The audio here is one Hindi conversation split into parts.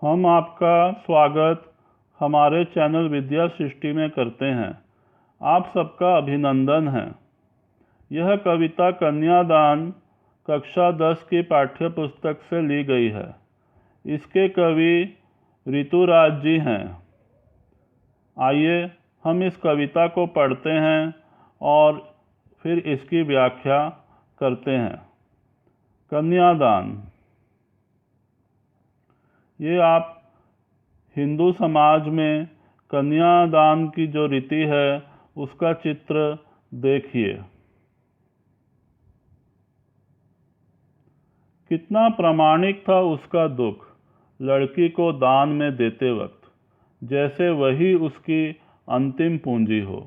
हम आपका स्वागत हमारे चैनल विद्या सृष्टि में करते हैं। आप सबका अभिनंदन है। यह कविता कन्यादान कक्षा 10 की पाठ्य पुस्तक से ली गई है। इसके कवि ऋतुराज जी हैं। आइए हम इस कविता को पढ़ते हैं और फिर इसकी व्याख्या करते हैं। कन्यादान, ये आप हिंदू समाज में कन्यादान की जो रीति है उसका चित्र देखिए। कितना प्रामाणिक था उसका दुख लड़की को दान में देते वक्त, जैसे वही उसकी अंतिम पूंजी हो।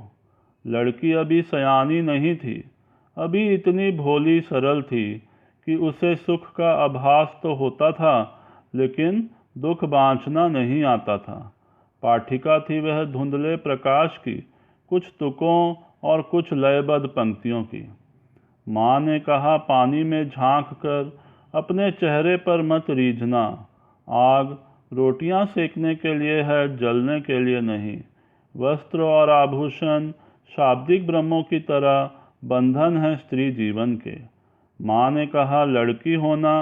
लड़की अभी सयानी नहीं थी, अभी इतनी भोली सरल थी कि उसे सुख का आभास तो होता था, लेकिन दुख बांचना नहीं आता था। पाठिका थी वह धुंधले प्रकाश की, कुछ तुकों और कुछ लयबद्ध पंक्तियों की। माँ ने कहा, पानी में झांक कर अपने चेहरे पर मत रीझना। आग रोटियां सेकने के लिए है, जलने के लिए नहीं। वस्त्र और आभूषण शाब्दिक ब्रह्मों की तरह बंधन है स्त्री जीवन के। माँ ने कहा, लड़की होना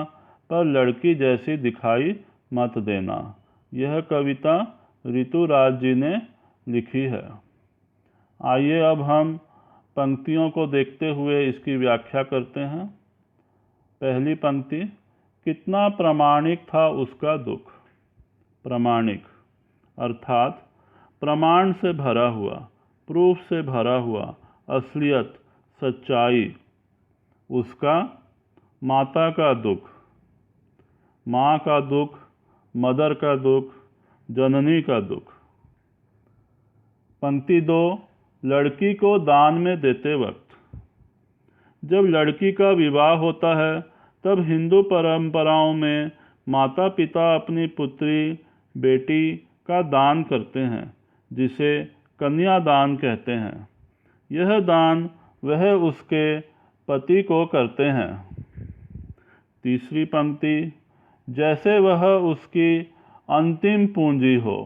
पर लड़की जैसी दिखाई मत देना। यह कविता ऋतुराज जी ने लिखी है। आइए अब हम पंक्तियों को देखते हुए इसकी व्याख्या करते हैं। पहली पंक्ति, कितना प्रामाणिक था उसका दुख। प्रामाणिक अर्थात प्रमाण से भरा हुआ, प्रूफ से भरा हुआ, असलियत, सच्चाई। उसका माता का दुख, माँ का दुख, मदर का दुख, जननी का दुख। पंक्ति 2, लड़की को दान में देते वक्त। जब लड़की का विवाह होता है तब हिंदू परंपराओं में माता पिता अपनी पुत्री बेटी का दान करते हैं, जिसे कन्यादान कहते हैं। यह दान वह उसके पति को करते हैं। तीसरी पंक्ति, जैसे वह उसकी अंतिम पूंजी हो।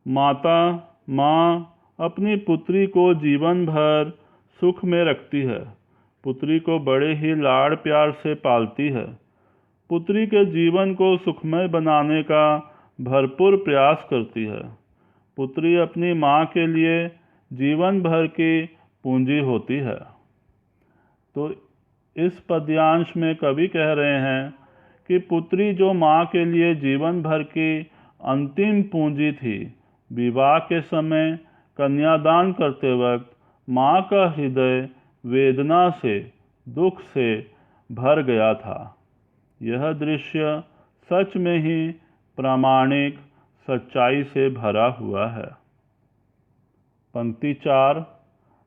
माँ अपनी पुत्री को जीवन भर सुख में रखती है। पुत्री को बड़े ही लाड़ प्यार से पालती है। पुत्री के जीवन को सुखमय बनाने का भरपूर प्रयास करती है। पुत्री अपनी माँ के लिए जीवन भर की पूंजी होती है। तो इस पद्यांश में कवि कह रहे हैं कि पुत्री जो माँ के लिए जीवन भर की अंतिम पूंजी थी, विवाह के समय कन्यादान करते वक्त माँ का हृदय वेदना से, दुख से भर गया था। यह दृश्य सच में ही प्रामाणिक सच्चाई से भरा हुआ है। पंक्ति 4,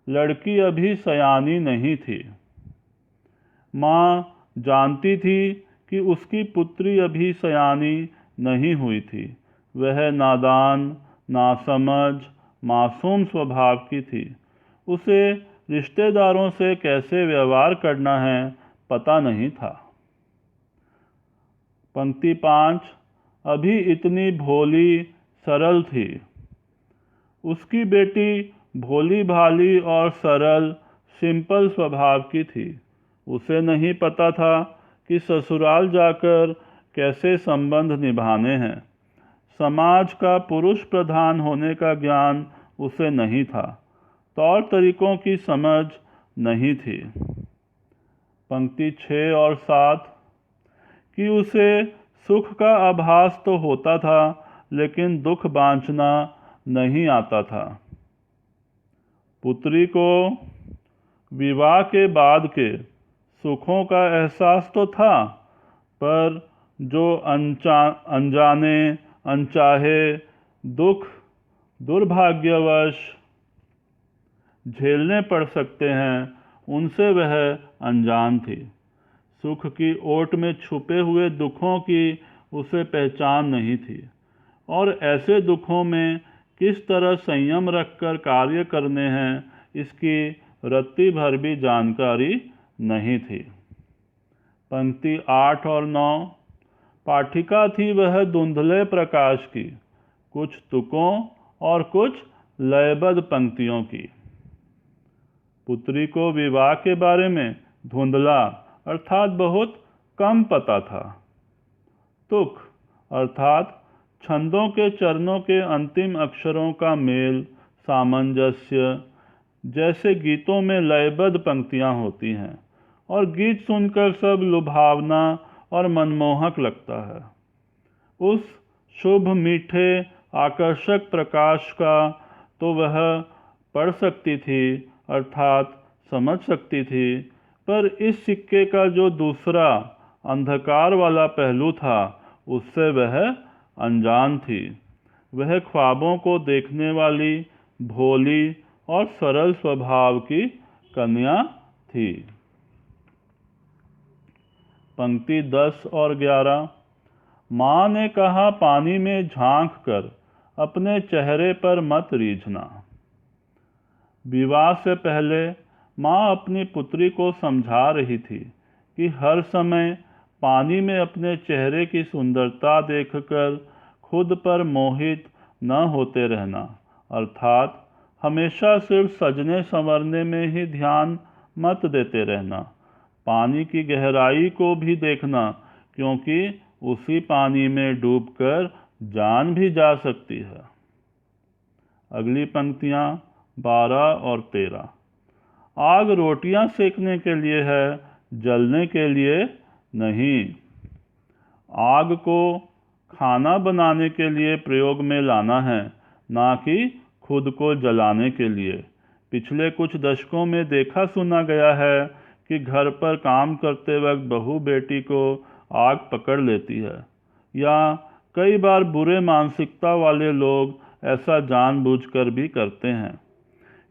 लड़की अभी सयानी नहीं थी। माँ जानती थी कि उसकी पुत्री अभी सयानी नहीं हुई थी। वह नादान, नासमझ, मासूम स्वभाव की थी। उसे रिश्तेदारों से कैसे व्यवहार करना है पता नहीं था। पंक्ति 5, अभी इतनी भोली सरल थी। उसकी बेटी भोली भाली और सरल, सिंपल स्वभाव की थी। उसे नहीं पता था कि ससुराल जाकर कैसे संबंध निभाने हैं। समाज का पुरुष प्रधान होने का ज्ञान उसे नहीं था। तौर तरीकों की समझ नहीं थी। पंक्ति 6 और 7, कि उसे सुख का आभास तो होता था, लेकिन दुख बांचना नहीं आता था। पुत्री को विवाह के बाद के सुखों का एहसास तो था, पर जो अनजाने अनचाहे दुख दुर्भाग्यवश झेलने पड़ सकते हैं, उनसे वह अनजान थी। सुख की ओट में छुपे हुए दुखों की उसे पहचान नहीं थी, और ऐसे दुखों में किस तरह संयम रखकर कार्य करने हैं इसकी रत्ती भर भी जानकारी नहीं थी। पंक्ति 8 और 9, पाठिका थी वह धुंधले प्रकाश की, कुछ तुकों और कुछ लयबद्ध पंक्तियों की। पुत्री को विवाह के बारे में धुंधला अर्थात बहुत कम पता था। तुक अर्थात छंदों के चरणों के अंतिम अक्षरों का मेल सामंजस्य, जैसे गीतों में लयबद्ध पंक्तियां होती हैं और गीत सुनकर सब लुभावना और मनमोहक लगता है। उस शुभ मीठे आकर्षक प्रकाश का तो वह पढ़ सकती थी अर्थात समझ सकती थी, पर इस सिक्के का जो दूसरा अंधकार वाला पहलू था उससे वह अनजान थी। वह ख्वाबों को देखने वाली भोली और सरल स्वभाव की कन्या थी। पंक्ति 10 और 11। माँ ने कहा पानी में झांक कर अपने चेहरे पर मत रीझना। विवाह से पहले माँ अपनी पुत्री को समझा रही थी कि हर समय पानी में अपने चेहरे की सुंदरता देखकर खुद पर मोहित न होते रहना, अर्थात हमेशा सिर्फ सजने संवरने में ही ध्यान मत देते रहना, पानी की गहराई को भी देखना, क्योंकि उसी पानी में डूबकर जान भी जा सकती है। अगली पंक्तियाँ 12 और 13। आग रोटियां सेकने के लिए है, जलने के लिए नहीं। आग को खाना बनाने के लिए प्रयोग में लाना है, ना कि खुद को जलाने के लिए। पिछले कुछ दशकों में देखा सुना गया है कि घर पर काम करते वक्त बहू बेटी को आग पकड़ लेती है, या कई बार बुरे मानसिकता वाले लोग ऐसा जानबूझकर भी करते हैं।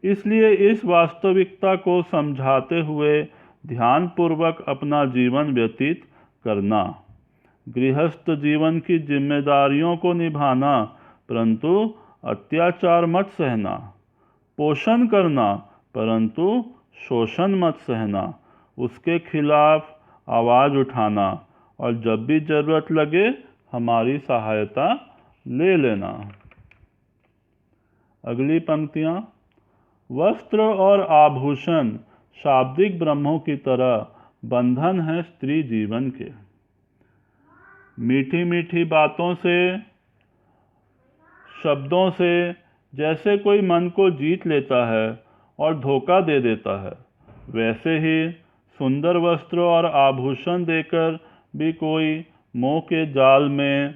इसलिए इस वास्तविकता को समझाते हुए ध्यानपूर्वक अपना जीवन व्यतीत करना, गृहस्थ जीवन की जिम्मेदारियों को निभाना, परंतु अत्याचार मत सहना, पोषण करना परंतु शोषण मत सहना, उसके खिलाफ आवाज़ उठाना और जब भी ज़रूरत लगे हमारी सहायता ले लेना। अगली पंक्तियाँ। वस्त्र और आभूषण शाब्दिक ब्रह्मों की तरह बंधन है स्त्री जीवन के। मीठी मीठी बातों से, शब्दों से जैसे कोई मन को जीत लेता है और धोखा दे देता है, वैसे ही सुंदर वस्त्र और आभूषण देकर भी कोई मोह के जाल में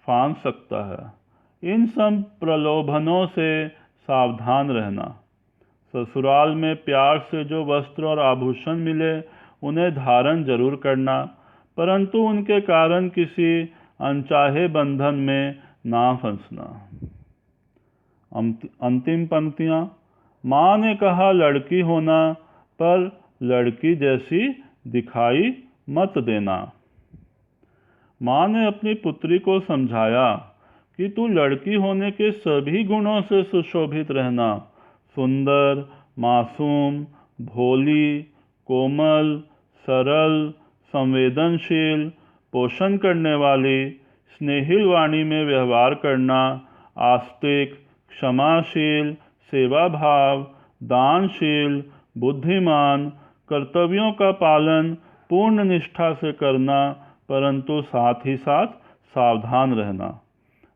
फांस सकता है। इन सब प्रलोभनों से सावधान रहना। ससुराल में प्यार से जो वस्त्र और आभूषण मिले उन्हें धारण जरूर करना, परंतु उनके कारण किसी अनचाहे बंधन में ना फंसना। अंतिम पंक्तियाँ। माँ ने कहा लड़की होना, पर लड़की जैसी दिखाई मत देना। माँ ने अपनी पुत्री को समझाया कि तू लड़की होने के सभी गुणों से सुशोभित रहना, सुंदर, मासूम, भोली, कोमल, सरल, संवेदनशील, पोषण करने वाली, स्नेहिल वाणी में व्यवहार करना, आस्तिक, क्षमाशील, सेवा भाव, दानशील, बुद्धिमान, कर्तव्यों का पालन पूर्ण निष्ठा से करना, परंतु साथ ही साथ सावधान रहना।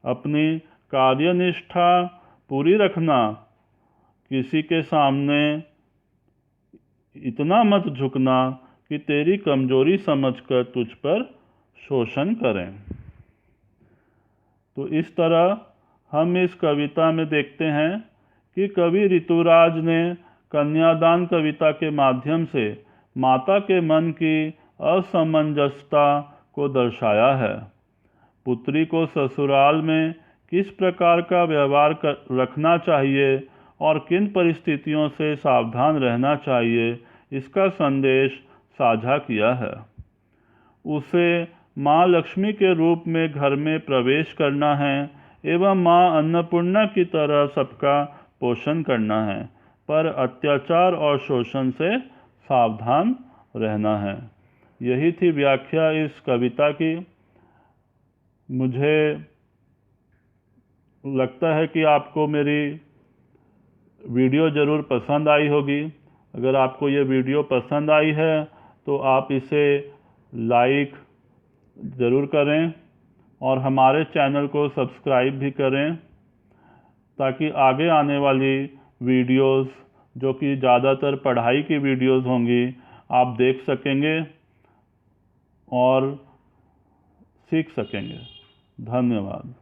अपनी कार्यनिष्ठा पूरी रखना, किसी के सामने इतना मत झुकना कि तेरी कमजोरी समझकर तुझ पर शोषण करें। तो इस तरह हम इस कविता में देखते हैं कि कवि ऋतुराज ने कन्यादान कविता के माध्यम से माता के मन की असमंजसता को दर्शाया है। पुत्री को ससुराल में किस प्रकार का व्यवहार रखना चाहिए और किन परिस्थितियों से सावधान रहना चाहिए, इसका संदेश साझा किया है। उसे माँ लक्ष्मी के रूप में घर में प्रवेश करना है एवं माँ अन्नपूर्णा की तरह सबका पोषण करना है, पर अत्याचार और शोषण से सावधान रहना है। यही थी व्याख्या इस कविता की। मुझे लगता है कि आपको मेरी वीडियो ज़रूर पसंद आई होगी। अगर आपको ये वीडियो पसंद आई है तो आप इसे लाइक ज़रूर करें और हमारे चैनल को सब्सक्राइब भी करें, ताकि आगे आने वाली वीडियोस जो कि ज़्यादातर पढ़ाई की वीडियोस होंगी आप देख सकेंगे और सीख सकेंगे। धन्यवाद।